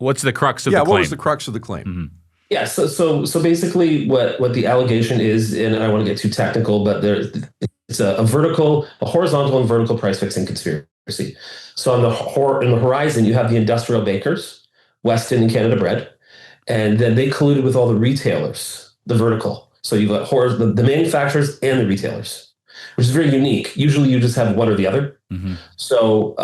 What's the crux of the claim? What was the crux of the claim? Mm-hmm. Yeah, so basically what the allegation is, and I don't want to get too technical, but it's a horizontal and vertical price fixing conspiracy. So in the horizon, you have the industrial bakers, Weston and Canada Bread, and then they colluded with all the retailers, the vertical. So you've got the manufacturers and the retailers, which is very unique. Usually you just have one or the other. Mm-hmm. So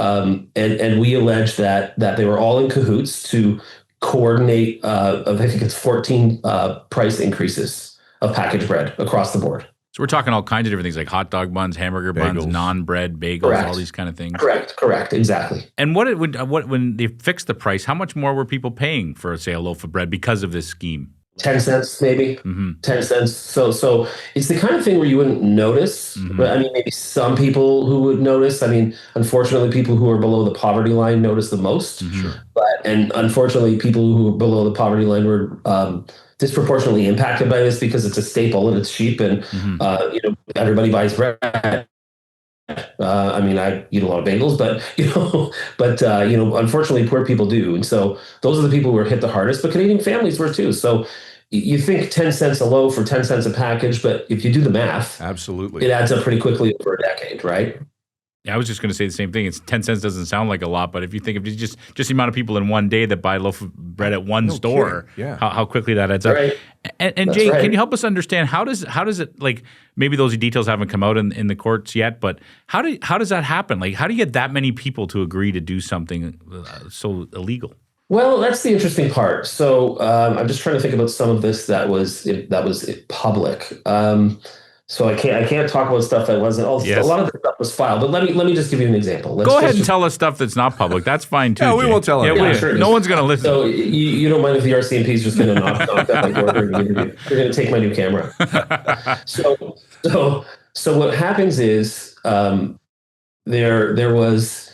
and we allege that they were all in cahoots to coordinate I think it's 14 price increases of packaged bread across the board. So we're talking all kinds of different things like hot dog buns, hamburger buns, naan bread, bagels, Correct. All these kind of things. Correct, exactly. And when they fixed the price, how much more were people paying for, say, a loaf of bread because of this scheme? 10 cents maybe. Mm-hmm. 10 cents. So it's the kind of thing where you wouldn't notice. Mm-hmm. But I mean, maybe some people who would notice. I mean, unfortunately, people who are below the poverty line notice the most. Mm-hmm. And unfortunately, people who are below the poverty line were disproportionately impacted by this because it's a staple and it's cheap and everybody buys bread. I mean, I eat a lot of bagels, but unfortunately, poor people do, and so those are the people who were hit the hardest. But Canadian families were too. So you think 10 cents a loaf or 10 cents a package, but if you do the math, absolutely, it adds up pretty quickly over a decade, right? Yeah, I was just going to say the same thing. It's 10 cents doesn't sound like a lot, but if you think of just the amount of people in one day that buy a loaf of bread at one store, how quickly that adds up. Right. And Jay, can you help us understand how does it, like, maybe those details haven't come out in the courts yet, but how does that happen? Like, how do you get that many people to agree to do something so illegal? Well, that's the interesting part. So I'm just trying to think about some of this that was public. So I can't talk about stuff that wasn't. A lot of the stuff was filed, but let me just give you an example. Go ahead and tell us stuff that's not public. That's fine too. Yeah, we won't tell them. Sure no one's going to listen. So you don't mind if the RCMP is just going to knock down my door during the interview? They're going to take my new camera. So what happens is there was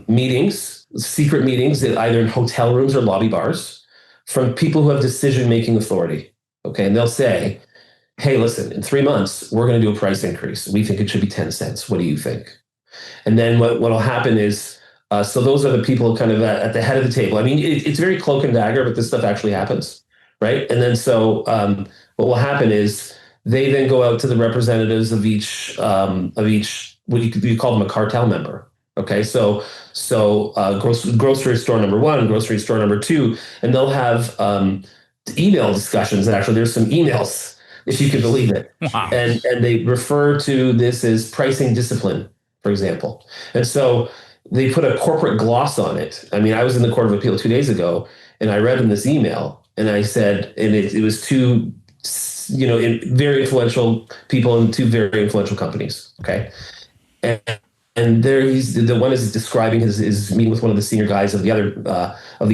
meetings, secret meetings, either in hotel rooms or lobby bars, from people who have decision-making authority. Okay, and they'll say, hey, listen, in 3 months, we're going to do a price increase. We think it should be 10 cents. What do you think? And then what will happen is, so those are the people kind of at the head of the table. I mean, it's very cloak and dagger, but this stuff actually happens, right? And then so what will happen is they then go out to the representatives of each what you call them a cartel member. Okay, so grocery store number 1, grocery store number 2, and they'll have email discussions. And actually, there's some emails, if you can believe it. Wow. And they refer to this as pricing discipline, for example. And so they put a corporate gloss on it. I mean, I was in the Court of Appeal 2 days ago, and I read in this email, and I said, and it was two, very influential people in 2 very influential companies. Okay, and there the one is describing his meeting with one of the senior guys of the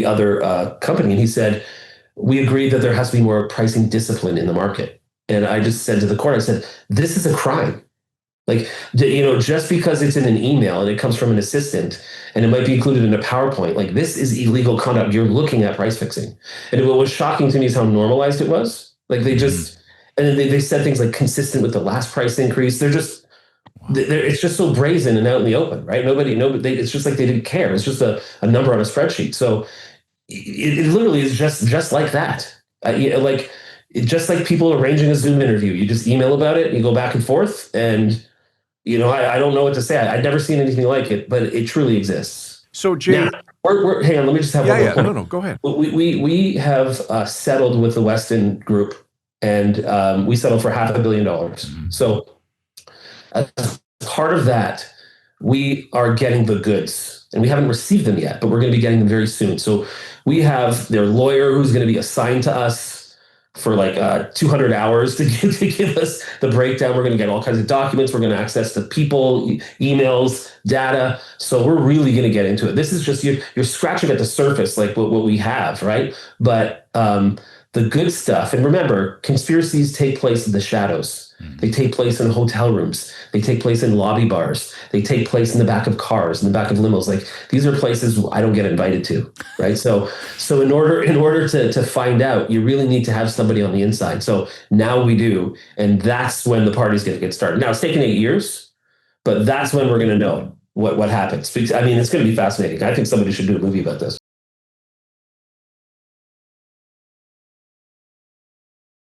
other company, and he said, we agreed that there has to be more pricing discipline in the market. And I just said to the court, I said, this is a crime. Like, just because it's in an email and it comes from an assistant and it might be included in a PowerPoint, like, this is illegal conduct. You're looking at price fixing. And what was shocking to me is how normalized it was. Like, they just, and then they said things like consistent with the last price increase. It's just so brazen and out in the open, right? It's just like they didn't care. It's just a number on a spreadsheet. So it literally is just like that. Just like people arranging a Zoom interview, you just email about it and you go back and forth. And, I don't know what to say. I've never seen anything like it, but it truly exists. So, Jay, now, hang on, let me just have one more point. No, go ahead. We have settled with the Weston Group, and we settled for $500 million. Mm-hmm. So as part of that, we are getting the goods, and we haven't received them yet, but we're going to be getting them very soon. So we have their lawyer who's going to be assigned to us for like 200 hours to give us the breakdown. We're going to get all kinds of documents. We're going to access the people, emails, data. So we're really going to get into it. This is just, you're scratching at the surface, like what we have, right? But the good stuff, and remember, conspiracies take place in the shadows. They take place in hotel rooms. They take place in lobby bars. They take place in the back of cars, in the back of limos. Like, these are places I don't get invited to, right? So in order to find out, you really need to have somebody on the inside. So now we do, and that's when the party's going to get started. Now, it's taken 8 years, but that's when we're going to know what happens. I mean, it's going to be fascinating. I think somebody should do a movie about this.